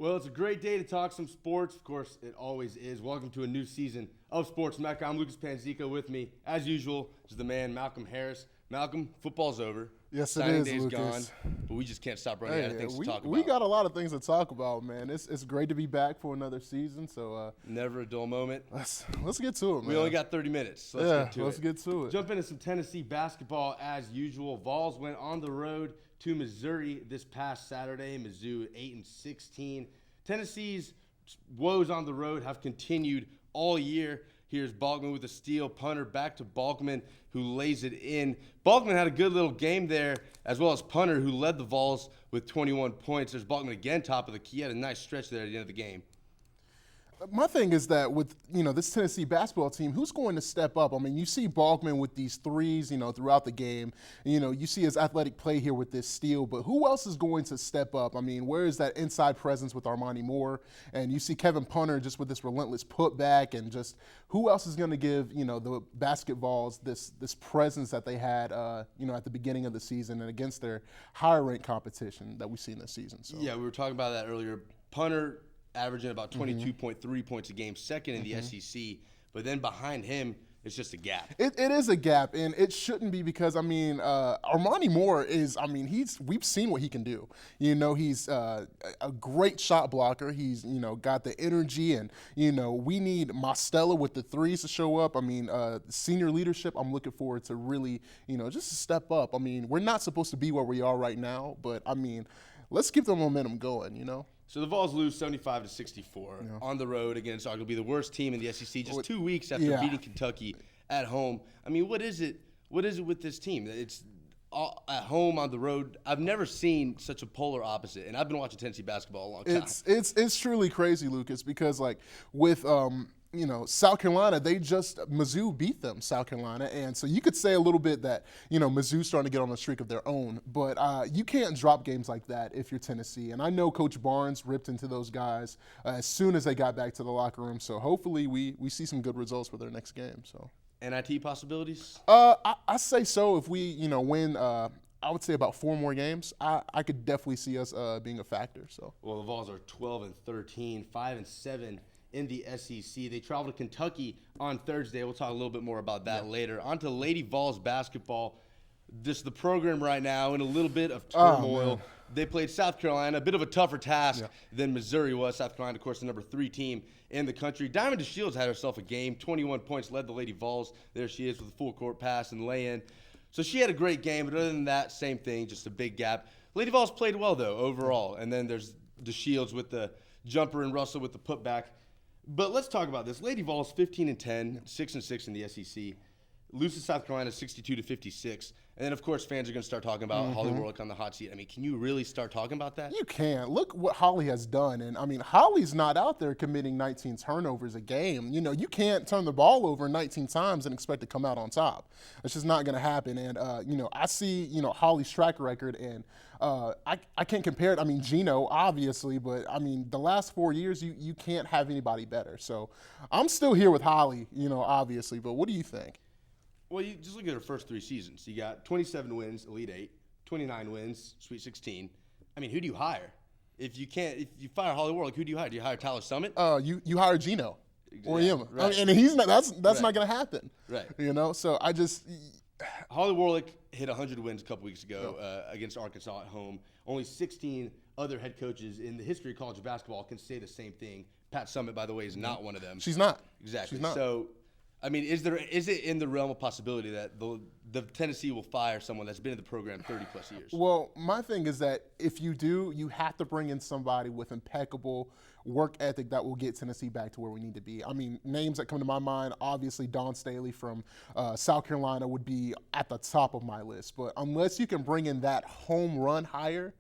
Well, it's a great day to talk some sports. Of course, it always is. Welcome to a new season of Sports Mecca. I'm Lucas Panzica. With me, as usual, is the man, Malcolm Harris. Malcolm, football's over. Yes, it Signing is, day's Lucas. gone, but we just can't stop running out of things to talk about. We got a lot of things to talk about, man. It's great to be back for another season. So Never a dull moment. let's get to it, man. We only got 30 minutes. So let's get to it. Jump into some Tennessee basketball as usual. Vols went on the road to Missouri this past Saturday. Mizzou 8-16. Tennessee's woes on the road have continued all year. Here's Balkman with a steal. Punter back to Balkman, who lays it in. Balkman had a good little game there, as well as Punter, who led the Vols with 21 points. There's Balkman again, top of the key. He had a nice stretch there at the end of the game. My thing is that with, this Tennessee basketball team, who's going to step up? I mean, you see Balkman with these threes, throughout the game. You see his athletic play here with this steal, but who else is going to step up? I mean, where is that inside presence with Armani Moore? And you see Kevin Punter just with this relentless putback, and just who else is going to give, the basketballs this presence that they had, at the beginning of the season and against their higher ranked competition that we've seen this season. So. Yeah, we were talking about that earlier. Punter averaging about 22.3 points a game, second in the SEC. But then behind him, it's just a gap. It is a gap, and it shouldn't be because, Armani Moore is, we've seen what he can do. He's a great shot blocker. He's, got the energy, and, we need Mostella with the threes to show up. Senior leadership, I'm looking forward to really, just to step up. We're not supposed to be where we are right now, but, let's keep the momentum going, So the Vols lose 75-64 on the road against arguably the worst team in the SEC just 2 weeks after beating Kentucky at home. What is it? What is it with this team? It's at home on the road. I've never seen such a polar opposite, and I've been watching Tennessee basketball a long time. It's truly crazy, Lucas, because with South Carolina, Mizzou beat them, South Carolina. And so you could say a little bit that, Mizzou's starting to get on a streak of their own. But you can't drop games like that if you're Tennessee. And I know Coach Barnes ripped into those guys as soon as they got back to the locker room. So hopefully we see some good results for their next game. So NIT possibilities? I say so. If we, win I would say about 4 more games, I could definitely see us being a factor. So. Well, the Vols are 12-13, 5-7 in the SEC. They travel to Kentucky on Thursday. We'll talk a little bit more about that later. On to Lady Vols basketball. Just the program right now in a little bit of turmoil. They played South Carolina, a bit of a tougher task than Missouri was. South Carolina, of course, the number 3 team in the country. Diamond DeShields had herself a game, 21 points, led the Lady Vols. There she is with a full court pass and lay-in. So she had a great game, but other than that, same thing, just a big gap. Lady Vols played well, though, overall. And then there's DeShields with the jumper and Russell with the putback. But let's talk about this. Lady Vols 15-10, 6-6 in the SEC. Loses South Carolina 62-56. And then, of course, fans are going to start talking about Holly Warlick on the hot seat. Can you really start talking about that? You can't. Look what Holly has done. And, Holly's not out there committing 19 turnovers a game. You can't turn the ball over 19 times and expect to come out on top. It's just not going to happen. And, I see, Holly's track record, and I can't compare it. Gino, obviously, but, the last 4 years, you can't have anybody better. So I'm still here with Holly, obviously. But what do you think? Well, you just look at her first 3 seasons. You got 27 wins, Elite 8, 29 wins, Sweet 16. Who do you hire? If you fire Holly Warlick, who do you hire? Do you hire Tyler Summit? You hire Gino or him. Right. And he's not. That's not going to happen. Right. So I just. Holly Warlick hit 100 wins a couple weeks ago against Arkansas at home. Only 16 other head coaches in the history of college basketball can say the same thing. Pat Summit, by the way, is not one of them. She's not. Exactly. She's not. So, is it in the realm of possibility that the Tennessee will fire someone that's been in the program 30-plus years? Well, my thing is that if you do, you have to bring in somebody with impeccable work ethic that will get Tennessee back to where we need to be. Names that come to my mind, obviously Dawn Staley from South Carolina would be at the top of my list. But unless you can bring in that home run hire,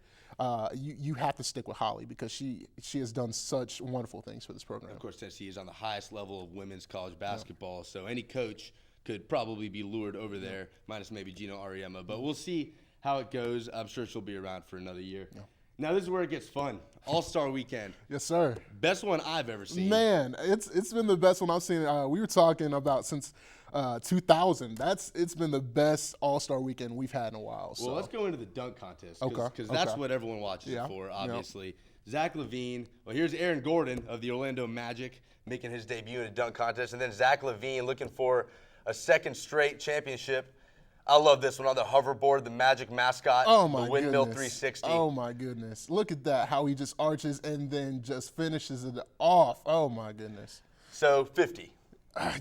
you have to stick with Holly because she has done such wonderful things for this program. Of course, Tennessee is on the highest level of women's college basketball, so any coach could probably be lured over there, minus maybe Gino Ariema. But we'll see how it goes. I'm sure she'll be around for another year. Yeah. Now, this is where it gets fun. All-Star Weekend. Yes, sir. Best one I've ever seen. Man, it's been the best one I've seen. We were talking about since 2000. It's been the best All-Star weekend we've had in a while. Well, let's go into the dunk contest Okay. because that's what everyone watches it for, obviously. Yep. Zach LaVine. Well, here's Aaron Gordon of the Orlando Magic making his debut in a dunk contest, and then Zach LaVine looking for a second straight championship. I love this one on the hoverboard, the Magic mascot, the windmill 360. Oh, my goodness. Look at that, how he just arches and then just finishes it off. Oh, my goodness. So, 50.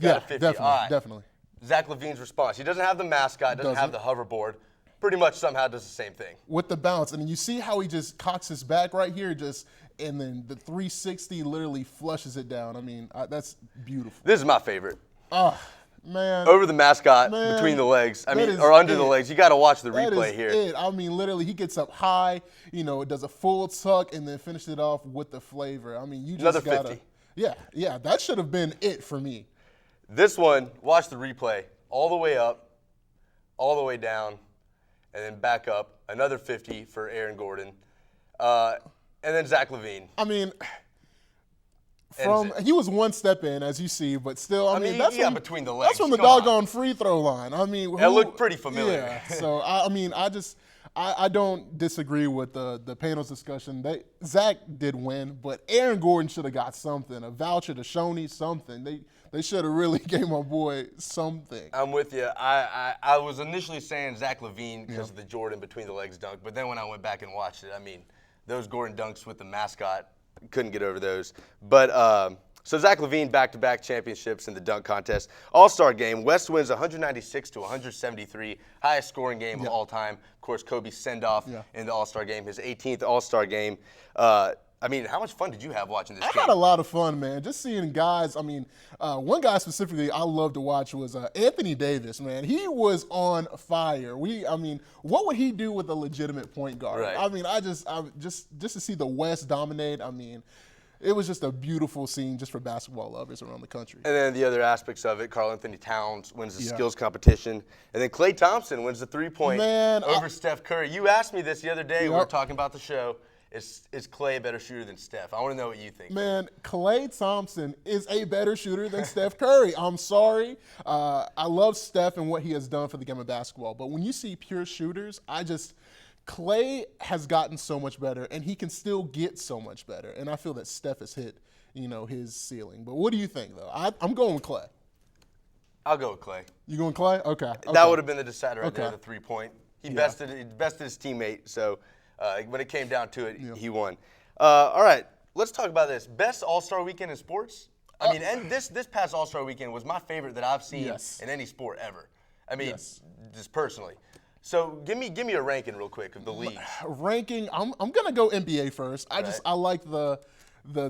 Yeah, 50. definitely, All right. definitely. Zach LaVine's response. He doesn't have the mascot, doesn't have the hoverboard. Pretty much somehow does the same thing. With the bounce. And you see how he just cocks his back right here, and then the 360 literally flushes it down. I mean, that's beautiful. This is my favorite. Man. Over the mascot, between the legs. Or under the legs. You got to watch the replay here. I mean, literally, he gets up high, does a full tuck, and then finishes it off with the flavor. I mean, you just Another got to. 50. Yeah, that should have been it for me. This one, watch the replay. All the way up, all the way down, and then back up. Another 50 for Aaron Gordon. And then Zach LaVine. I mean, he was one step in, as you see, but still, I mean, that's from, between the legs. That's from the doggone free throw line. I mean, it looked pretty familiar. Yeah. So I don't disagree with the panel's discussion. Zach did win, but Aaron Gordon should have got something, a voucher to Shoney, something. They should have really gave my boy something. I'm with you. I was initially saying Zach LaVine because of the Jordan between the legs dunk, but then when I went back and watched it, I mean, those Gordon dunks with the mascot, couldn't get over those. But so Zach LaVine back-to-back championships in the dunk contest. All-Star game. West wins 196-173, highest scoring game of all time. Of course, Kobe's send-off in the All-Star game, his 18th All-Star game. I mean, how much fun did you have watching this game? I had a lot of fun, man. Just seeing guys. I mean, one guy specifically I loved to watch was Anthony Davis, man. He was on fire. What would he do with a legitimate point guard? Right. I mean, just to see the West dominate, I mean, it was just a beautiful scene just for basketball lovers around the country. And then the other aspects of it, Karl Anthony Towns wins the skills competition. And then Klay Thompson wins the three-point over Steph Curry. You asked me this the other day. We were talking about the show. Is Klay a better shooter than Steph? I want to know what you think. Man, Klay Thompson is a better shooter than Steph Curry. I'm sorry. I love Steph and what he has done for the game of basketball. But when you see pure shooters, Klay has gotten so much better, and he can still get so much better. And I feel that Steph has hit, his ceiling. But what do you think, though? I'm going with Klay. I'll go with Klay. You going Klay? Okay. That would have been the decider right there, the three-point. He bested his teammate, so when it came down to it, he won. All right, let's talk about this. Best All-Star weekend in sports? I mean, and this past All-Star weekend was my favorite that I've seen in any sport ever. I mean, just personally. So give me a ranking real quick of the leagues. Ranking, I'm gonna go NBA first. I like the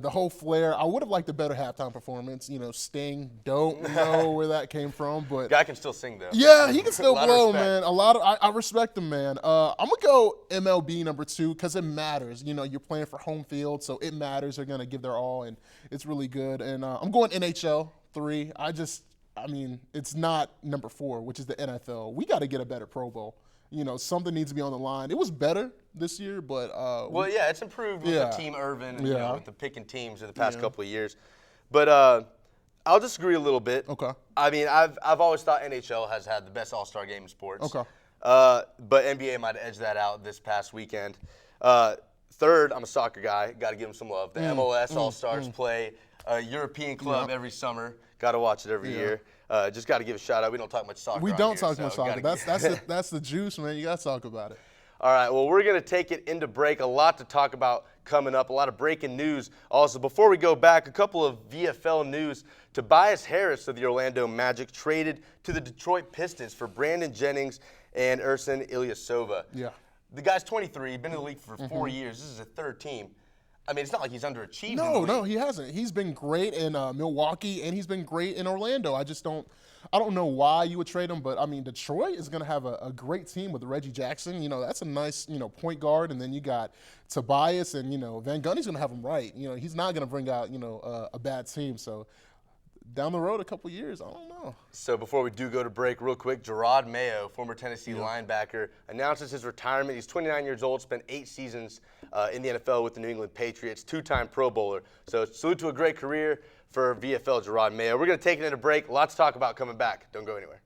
whole flair. I would have liked a better halftime performance. Sting, don't know where that came from, but guy can still sing though. Yeah, he can still blow, man. I respect him, man. I'm gonna go MLB number 2 because it matters. You're playing for home field, so it matters. They're gonna give their all, and it's really good. And I'm going NHL 3. It's not number 4, which is the NFL. We got to get a better Pro Bowl. Something needs to be on the line. It was better this year, but it's improved with the Team Irvin, and, with the picking teams in the past couple of years. But I'll disagree a little bit. Okay. I mean, I've always thought NHL has had the best All-Star game in sports. Okay. But NBA might have edged that out this past weekend. Third, I'm a soccer guy. Got to give him some love. The MLS All-Stars play a European club every summer. Got to watch it every year. Just got to give a shout out. We don't talk much soccer. We don't talk much soccer. That's the juice, man. You got to talk about it. All right. Well, we're going to take it into break. A lot to talk about coming up. A lot of breaking news. Also, before we go back, a couple of VFL news. Tobias Harris of the Orlando Magic traded to the Detroit Pistons for Brandon Jennings and Ersan Ilyasova. Yeah. The guy's 23. Been in the league for 4 years. This is his third team. I mean, it's not like he's underachieved. No, he hasn't. He's been great in Milwaukee, and he's been great in Orlando. I don't know why you would trade him, but I mean, Detroit is going to have a great team with Reggie Jackson. That's a nice, point guard, and then you got Tobias, and Van Gundy's going to have him right. He's not going to bring out, a bad team. So down the road a couple years, I don't know. So before we do go to break, real quick, Gerard Mayo, former Tennessee linebacker, announces his retirement. He's 29 years old, spent 8 seasons in the NFL with the New England Patriots, 2-time Pro Bowler. So salute to a great career for VFL Gerard Mayo. We're going to take it into break. Lots to talk about coming back. Don't go anywhere.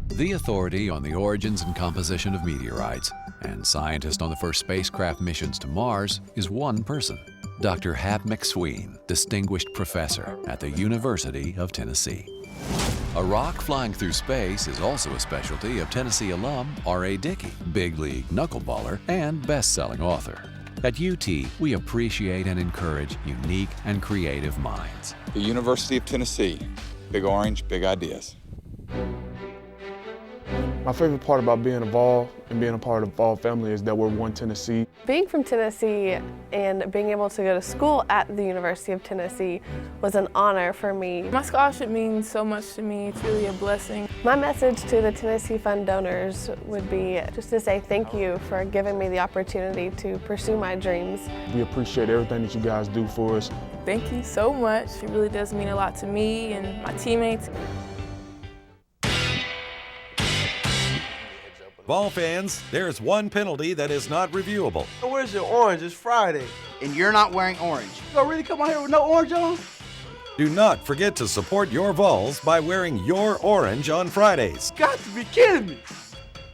The authority on the origins and composition of meteorites and scientist on the first spacecraft missions to Mars is one person, Dr. Hap McSween, distinguished professor at the University of Tennessee. A rock flying through space is also a specialty of Tennessee alum R.A. Dickey, big league knuckleballer and best-selling author. At UT, we appreciate and encourage unique and creative minds. The University of Tennessee, Big Orange, big ideas. My favorite part about being involved and being a part of the Vol family is that we're one Tennessee. Being from Tennessee and being able to go to school at the University of Tennessee was an honor for me. My scholarship means so much to me. It's really a blessing. My message to the Tennessee Fund donors would be just to say thank you for giving me the opportunity to pursue my dreams. We appreciate everything that you guys do for us. Thank you so much. It really does mean a lot to me and my teammates. Ball fans, there's one penalty that is not reviewable. Where's your orange? It's Friday. And you're not wearing orange. You gonna really come out here with no orange on? Do not forget to support your Vols by wearing your orange on Fridays. Got to be kidding me.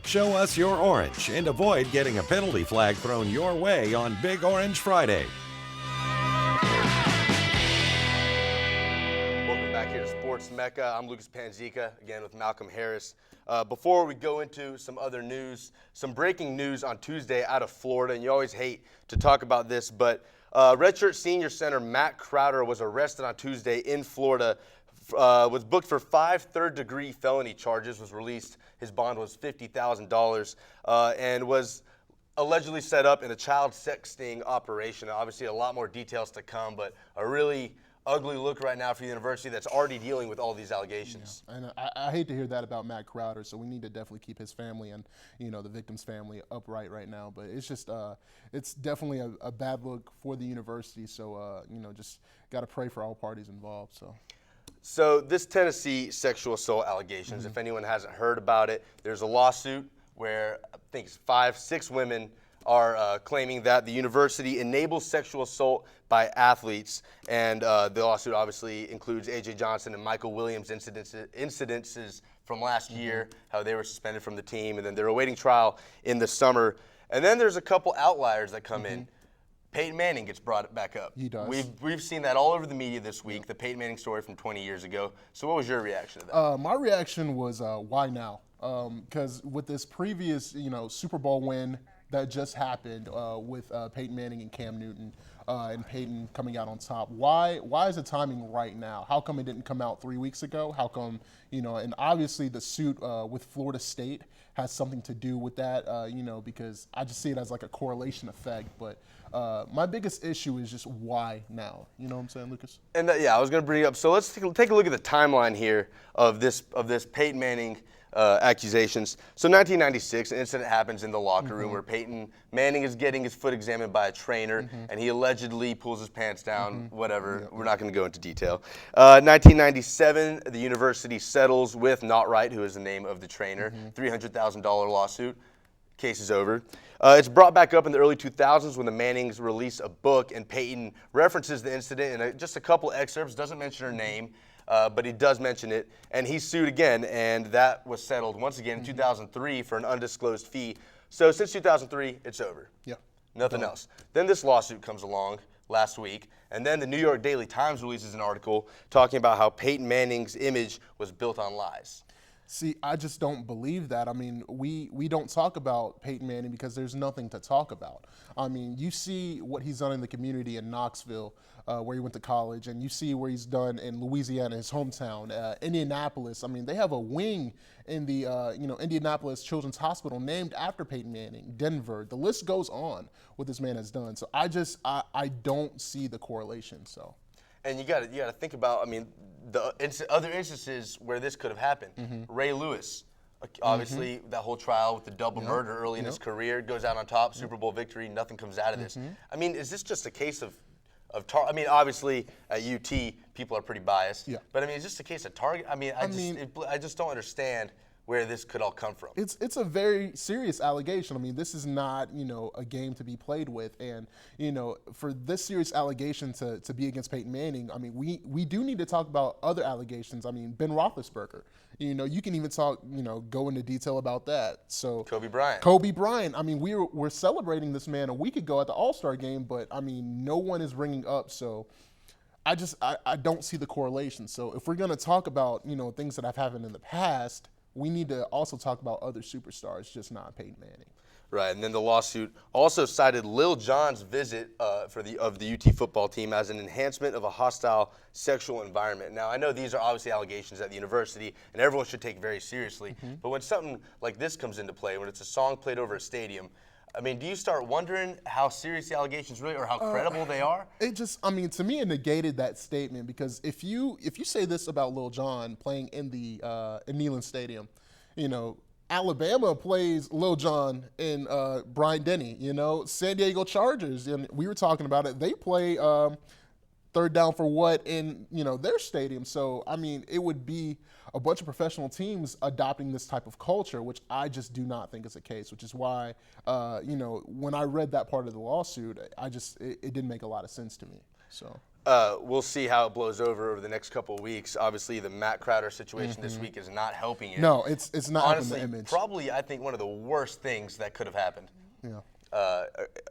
Show us your orange and avoid getting a penalty flag thrown your way on Big Orange Friday. Welcome back here to Sports Mecca. I'm Lucas Panzica, again with Malcolm Harris. Before we go into some other news, some breaking news on Tuesday out of Florida, and you always hate to talk about this, but redshirt senior center Matt Crowder was arrested on Tuesday in Florida, was booked for 5 third-degree felony charges, was released. His bond was $50,000, and was allegedly set up in a child sexting operation. Obviously, a lot more details to come, but a really ugly look right now for the university that's already dealing with all these allegations. Yeah. And I hate to hear that about Matt Crowder, so we need to definitely keep his family and, the victim's family upright right now. But it's just, it's definitely a bad look for the university, so, just got to pray for all parties involved. So this Tennessee sexual assault allegations, if anyone hasn't heard about it, there's a lawsuit where I think it's 5-6 women are claiming that the university enables sexual assault by athletes, and the lawsuit obviously includes A.J. Johnson and Michael Williams incidences from last year, how they were suspended from the team, and then they're awaiting trial in the summer. And then there's a couple outliers that come in. Peyton Manning gets brought back up. He does. We've seen that all over the media this week, the Peyton Manning story from 20 years ago. So what was your reaction to that? My reaction was, why now? Because with this previous, Super Bowl win that just happened with Peyton Manning and Cam Newton, and Peyton coming out on top. Why is the timing right now? How come it didn't come out 3 weeks ago? How come, and obviously the suit with Florida State has something to do with that, because I just see it as like a correlation effect. But my biggest issue is just why now? You know what I'm saying, Lucas? And I was going to bring it up. So let's take a look at the timeline here of this Peyton Manning accusations. So 1996, an incident happens in the locker room where Peyton Manning is getting his foot examined by a trainer, and he allegedly pulls his pants down, whatever. We're not going to go into detail. 1997, the university settles with Not Right, who is the name of the trainer, $300,000 lawsuit. Case is over. It's brought back up in the early 2000s when the Mannings release a book, and Peyton references the incident in just a couple excerpts, doesn't mention her name. But he does mention it, and he's sued again, and that was settled once again in 2003 for an undisclosed fee. So since 2003, it's over. Yeah. Nothing else. Then this lawsuit comes along last week, and then the New York Daily Times releases an article talking about how Peyton Manning's image was built on lies. See, I just don't believe that. I mean, we don't talk about Peyton Manning because there's nothing to talk about. I mean, you see what he's done in the community in Knoxville, where he went to college, and you see where he's done in Louisiana, his hometown, Indianapolis. I mean, they have a wing in the Indianapolis Children's Hospital named after Peyton Manning. Denver, the list goes on what this man has done. So I don't see the correlation. So. And you got to think about, I mean, the other instances where this could have happened. Ray Lewis, obviously, that whole trial with the double murder early in his career, goes out on top, Super Bowl victory, nothing comes out of this. I mean, is this just a case of I mean, obviously, at UT, people are pretty biased. Yeah. But I mean, it's just a case of target. I mean, I just don't understand where this could all come from. It's a very serious allegation. I mean, this is not, a game to be played with. And, for this serious allegation to be against Peyton Manning, I mean, we do need to talk about other allegations. I mean, Ben Roethlisberger. You can even talk, go into detail about that. So Kobe Bryant. I mean, we're celebrating this man a week ago at the All-Star game, but I mean, no one is ringing up. So I don't see the correlation. So if we're going to talk about, things that have happened in the past, we need to also talk about other superstars, just not Peyton Manning. Right, and then the lawsuit also cited Lil Jon's visit of the UT football team as an enhancement of a hostile sexual environment. Now, I know these are obviously allegations at the university, and everyone should take very seriously. But when something like this comes into play, when it's a song played over a stadium, I mean, do you start wondering how serious the allegations really, or how credible they are? To me, it negated that statement, because if you say this about Lil Jon playing in the in Neyland Stadium, Alabama plays Lil Jon in Bryant-Denny, San Diego Chargers, and we were talking about it, they play third down for what in, their stadium. So, I mean, it would be a bunch of professional teams adopting this type of culture, which I just do not think is the case, which is why, when I read that part of the lawsuit, it didn't make a lot of sense to me. So. We'll see how it blows over the next couple of weeks. Obviously, the Matt Crowder situation this week is not helping it. No, it's not honestly helping the image. Probably, I think one of the worst things that could have happened. Yeah.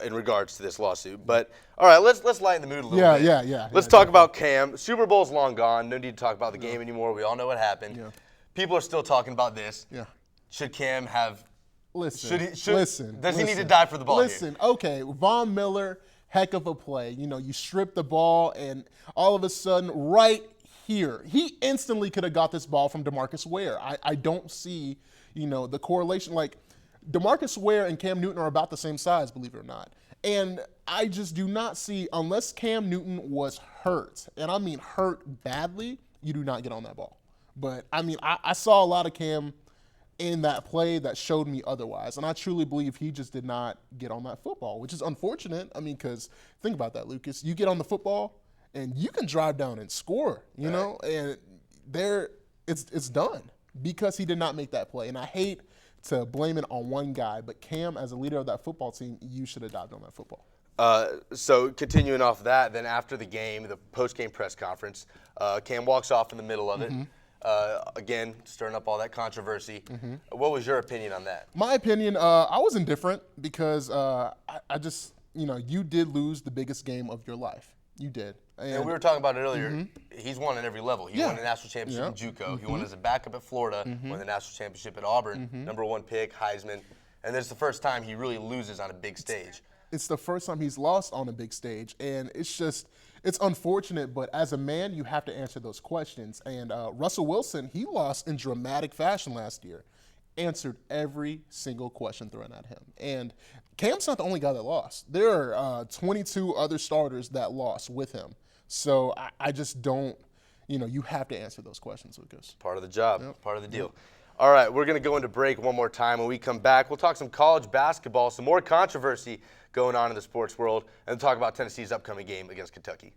In regards to this lawsuit. But all right, let's lighten the mood a little bit. Yeah. Let's talk about Cam. Super Bowl's long gone. No need to talk about the game anymore. We all know what happened. Yeah. People are still talking about this. Yeah. Should Cam have? Listen. Does he need to die for the ball? Listen. Here? Okay. Von Miller, heck of a play. You strip the ball, and all of a sudden, right here, he instantly could have got this ball from DeMarcus Ware. I don't see, the correlation. Like, DeMarcus Ware and Cam Newton are about the same size, believe it or not. And I just do not see, unless Cam Newton was hurt, and I mean hurt badly, you do not get on that ball. But, I mean, I saw a lot of Cam in that play that showed me otherwise. And I truly believe he just did not get on that football, which is unfortunate. I mean, because think about that, Lucas. You get on the football, and you can drive down and score, you know? And it's done because he did not make that play. And I hate to blame it on one guy, but Cam, as a leader of that football team, you should have dived on that football. So continuing off that, then after the game, the post-game press conference, Cam walks off in the middle of it. Again, stirring up all that controversy. What was your opinion on that? My opinion, I was indifferent because I just, you did lose the biggest game of your life. You did. And we were talking about it earlier. He's won at every level. He won the national championship in JUCO. He won as a backup at Florida, won the national championship at Auburn, #1 pick, Heisman. And it's the first time he really loses on a big stage. It's the first time he's lost on a big stage. And it's unfortunate, but as a man, you have to answer those questions. And Russell Wilson, he lost in dramatic fashion last year. Answered every single question thrown at him. And Cam's not the only guy that lost. There are 22 other starters that lost with him. So I just don't, you have to answer those questions, Lucas. Part of the job, part of the deal. All right, we're going to go into break one more time. When we come back, we'll talk some college basketball, some more controversy going on in the sports world, and talk about Tennessee's upcoming game against Kentucky.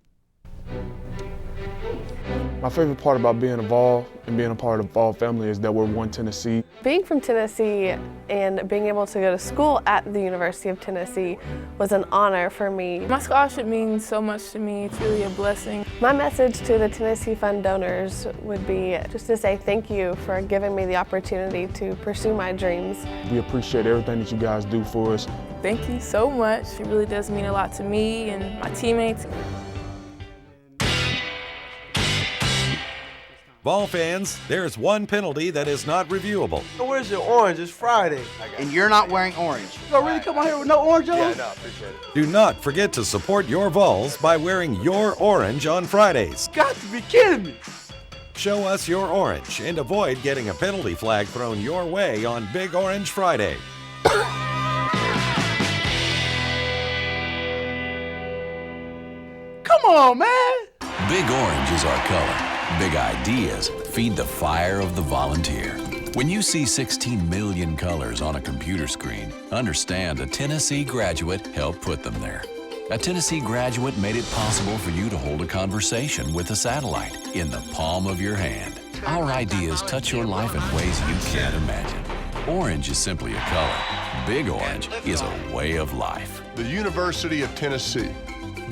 My favorite part about being involved and being a part of the Vol family is that we're one Tennessee. Being from Tennessee and being able to go to school at the University of Tennessee was an honor for me. My scholarship means so much to me. It's really a blessing. My message to the Tennessee Fund donors would be just to say thank you for giving me the opportunity to pursue my dreams. We appreciate everything that you guys do for us. Thank you so much. It really does mean a lot to me and my teammates. Vol fans, there's one penalty that is not reviewable. Where's your orange? It's Friday. And you're not wearing orange. You gonna really come out here with no orange on? Yeah, no, appreciate it. Do not forget to support your Vols by wearing your orange on Fridays. Got to be kidding me. Show us your orange and avoid getting a penalty flag thrown your way on Big Orange Friday. Come on, man. Big orange is our color. Big ideas feed the fire of the volunteer. When you see 16 million colors on a computer screen, understand a Tennessee graduate helped put them there. A Tennessee graduate made it possible for you to hold a conversation with a satellite in the palm of your hand. Our ideas touch your life in ways you can't imagine. Orange is simply a color. Big Orange is a way of life. The University of Tennessee.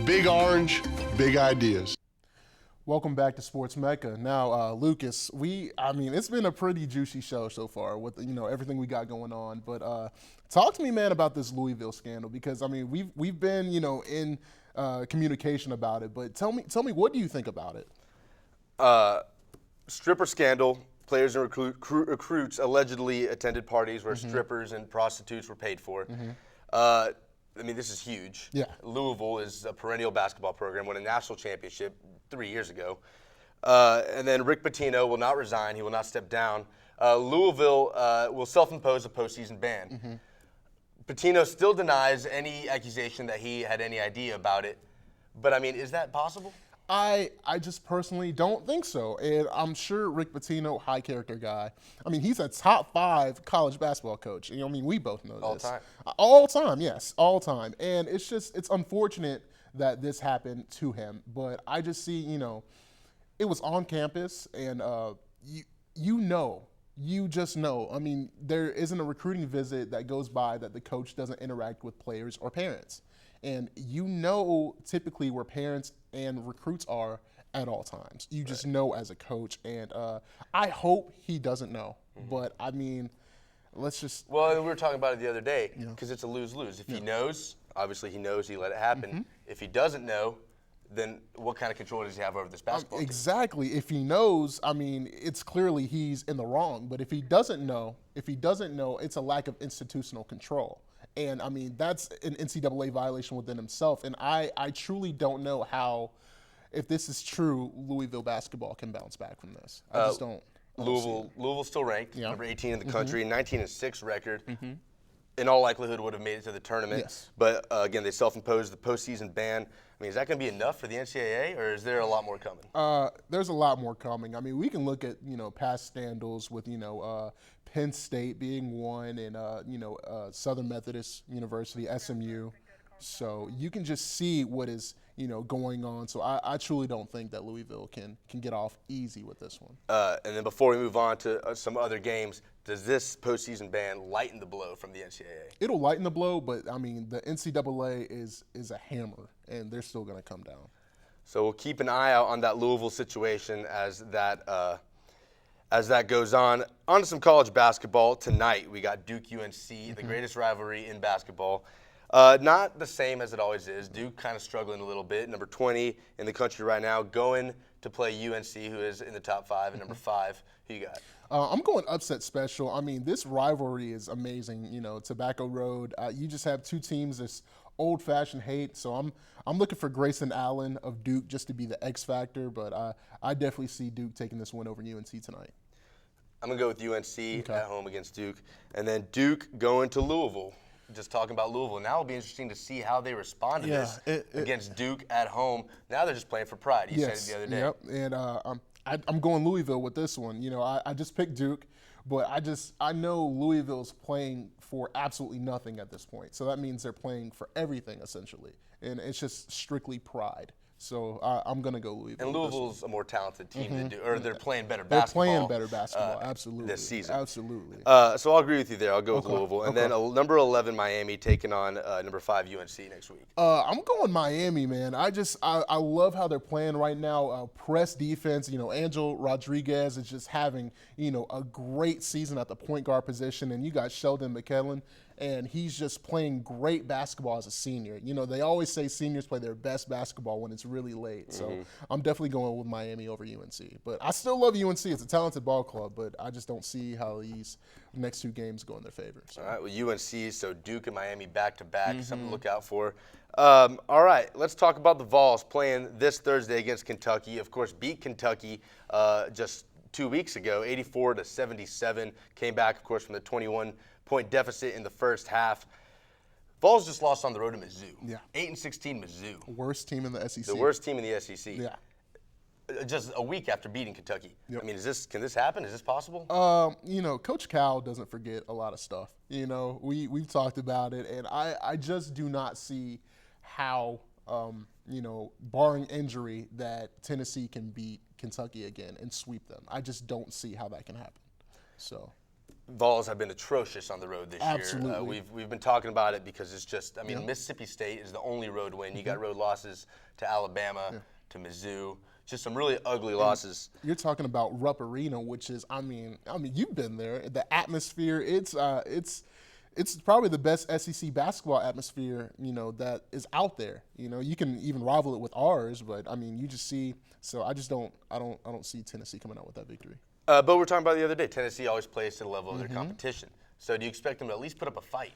Big Orange, big ideas. Welcome back to Sports Mecca. Now, Lucas, it's been a pretty juicy show so far with, everything we got going on. But talk to me, man, about this Louisville scandal because, we've been, in communication about it. But tell me, what do you think about it? Stripper scandal. Players and recruits allegedly attended parties where strippers and prostitutes were paid for. This is huge. Yeah. Louisville is a perennial basketball program, won a national championship 3 years ago. And then Rick Pitino will not resign. He will not step down. Louisville will self-impose a postseason ban. Pitino still denies any accusation that he had any idea about it. But, is that possible? I just personally don't think so. And I'm sure Rick Pitino, high character guy. He's a top 5 college basketball coach. We both know All this. time. All time, yes, all time. And it's unfortunate that this happened to him. But I just see, it was on campus and you just know. There isn't a recruiting visit that goes by that the coach doesn't interact with players or parents. And typically where parents and recruits are at all times. You just know as a coach. And I hope he doesn't know. But, let's just. Well, we were talking about it the other day because it's a lose-lose. If he knows, obviously he knows he let it happen. If he doesn't know, then what kind of control does he have over this basketball team? Exactly. If he knows, it's clearly he's in the wrong. But if he doesn't know, it's a lack of institutional control. And, that's an NCAA violation within himself. And I truly don't know how, if this is true, Louisville basketball can bounce back from this. I just don't. Louisville's still ranked, number 18 in the country, 19-6 record. In all likelihood would have made it to the tournament. Yes. But, again, they self-imposed the postseason ban. Is that going to be enough for the NCAA, or is there a lot more coming? There's a lot more coming. We can look at, past scandals with, Penn State being one and, Southern Methodist University, SMU. So you can just see what is, going on. So I truly don't think that Louisville can get off easy with this one. And then before we move on to some other games, does this postseason ban lighten the blow from the NCAA? It'll lighten the blow, but, the NCAA is a hammer, and they're still going to come down. So we'll keep an eye out on that Louisville situation as that goes on. On to some college basketball. Tonight, we got Duke-UNC, the greatest rivalry in basketball. Not the same as it always is. Duke kind of struggling a little bit. Number 20 in the country right now, going to play UNC, who is in the top 5, and number 5. Who you got? I'm going upset special. This rivalry is amazing. Tobacco Road. You just have two teams that's old-fashioned hate. So I'm looking for Grayson Allen of Duke just to be the X factor. But I definitely see Duke taking this win over UNC tonight. I'm gonna go with UNC at home against Duke, and then Duke going to Louisville. Just talking about Louisville. Now it'll be interesting to see how they respond to this against Duke at home. Now they're just playing for pride. You said it the other day. Yep. And I'm going Louisville with this one. I just picked Duke, but I know Louisville's playing for absolutely nothing at this point. So that means they're playing for everything essentially, and it's just strictly pride. So I'm going to go Louisville. And Louisville's a more talented team than Duke, or they're playing better basketball. They're playing better basketball, absolutely. This season. Absolutely. So I'll agree with you there. I'll go with Louisville. And then number 11, Miami, taking on number 5, UNC next week. I'm going Miami, man. I love how they're playing right now. Press defense. Angel Rodriguez is just having, a great season at the point guard position. And you got Sheldon McKellen. And he's just playing great basketball as a senior. They always say seniors play their best basketball when it's really late. So I'm definitely going with Miami over UNC. But I still love UNC. It's a talented ball club, but I just don't see how these next 2 games go in their favor. So. All right, well, UNC, so Duke and Miami back-to-back, something to look out for. All right, let's talk about the Vols playing this Thursday against Kentucky. Of course, beat Kentucky just 2 weeks ago, 84-77. Came back, of course, from the 21-point deficit in the first half. Vols just lost on the road to Mizzou. Yeah. 8-16 Mizzou. Worst team in the SEC. The worst team in the SEC. Yeah. Just a week after beating Kentucky. Yep. Can this happen? Is this possible? Coach Cal doesn't forget a lot of stuff. We've talked about it, and I just do not see how, barring injury, that Tennessee can beat Kentucky again and sweep them. I just don't see how that can happen. So. Vols have been atrocious on the road this Absolutely. year. We've been talking about it because it's just, Mississippi State is the only road win. You got road losses to Alabama, to Mizzou, just some really ugly losses. You're talking about Rupp Arena, which is, you've been there. The atmosphere, it's probably the best SEC basketball atmosphere, that is out there. You can even rival it with ours, but you just see. So I don't see Tennessee coming out with that victory. But we're talking about the other day. Tennessee always plays to the level of their competition. So do you expect them to at least put up a fight?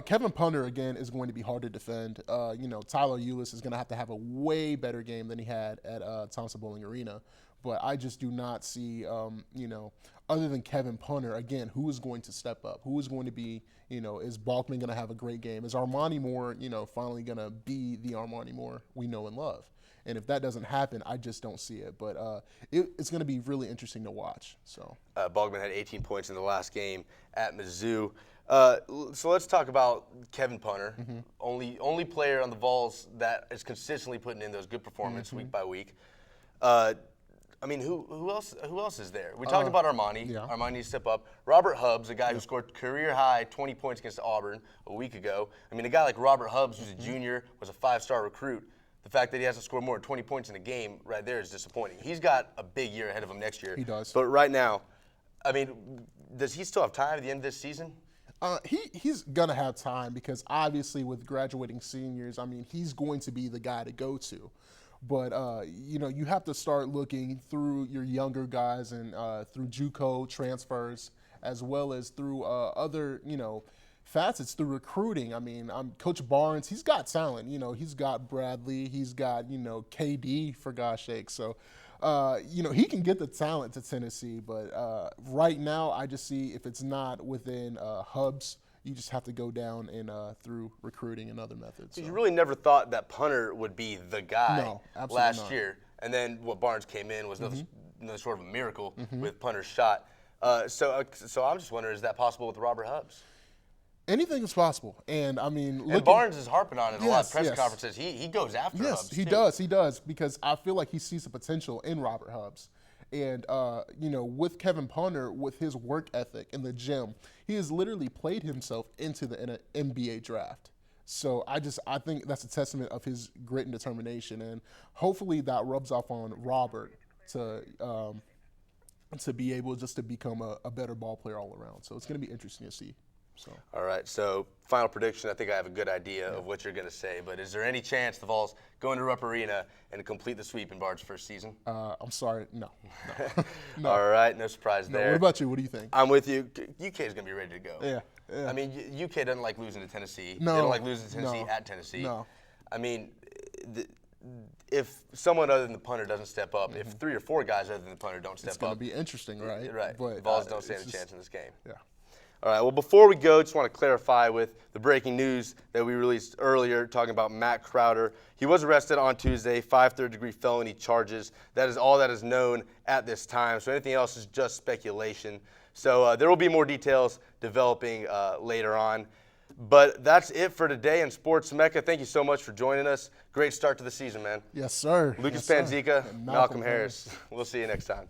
Kevin Punter, again, is going to be hard to defend. Tyler Ulis is going to have a way better game than he had at Thompson Bowling Arena. But I just do not see, other than Kevin Punter, again, who is going to step up? Who is going to be, is Balkman going to have a great game? Is Armani Moore, finally going to be the Armani Moore we know and love? And if that doesn't happen, I just don't see it. But it's going to be really interesting to watch. So Balkman had 18 points in the last game at Mizzou. So let's talk about Kevin Punter, only player on the Vols that is consistently putting in those good performances week by week. Who else is there? We talked about Armani. Yeah. Armani needs to step up. Robert Hubbs, a guy who scored career-high 20 points against Auburn a week ago. A guy like Robert Hubbs, who's a junior, was a 5-star recruit. The fact that he has to score more than 20 points in a game right there is disappointing. He's got a big year ahead of him next year. He does. But right now, does he still have time at the end of this season? He's going to have time because obviously with graduating seniors, he's going to be the guy to go to. But, you have to start looking through your younger guys and through JUCO transfers as well as through other, facets through recruiting. Coach Barnes, he's got talent. He's got Bradley, he's got, KD for gosh sake. So, he can get the talent to Tennessee. But right now, I just see if it's not within Hubbs, you just have to go down and through recruiting and other methods. So. You really never thought that Punter would be the guy last not. year. And then what Barnes came in was another sort of a miracle with Punter's shot. So I'm just wondering, is that possible with Robert Hubbs? Anything is possible, and and Barnes is harping on it in a lot of press conferences. He goes after Hubbs. Yes, he does, because I feel like he sees the potential in Robert Hubbs, and with Kevin Punter, with his work ethic in the gym, he has literally played himself into the NBA draft. So I think that's a testament of his grit and determination, and hopefully that rubs off on Robert to be able just to become a better ball player all around. So it's going to be interesting to see. So. All right, so final prediction. I think I have a good idea of what you're going to say, but is there any chance the Vols go into Rupp Arena and complete the sweep in Bard's first season? I'm sorry, no. All right, no surprise there. What about you? What do you think? I'm with you. UK is going to be ready to go. Yeah. UK doesn't like losing to Tennessee. No. They don't like losing to Tennessee at Tennessee. No. If someone other than the punter doesn't step up, if 3 or 4 guys other than the punter don't step up. It's going to be interesting, right? Right. But, Vols don't stand a chance in this game. Yeah. All right, well, before we go, just want to clarify with the breaking news that we released earlier talking about Matt Crowder. He was arrested on Tuesday, 5 third-degree felony charges. That is all that is known at this time, so anything else is just speculation. So there will be more details developing later on. But that's it for today in Sports Mecca. Thank you so much for joining us. Great start to the season, man. Yes, sir. Lucas yes, Panzica, sir. Malcolm Harris. We'll see you next time.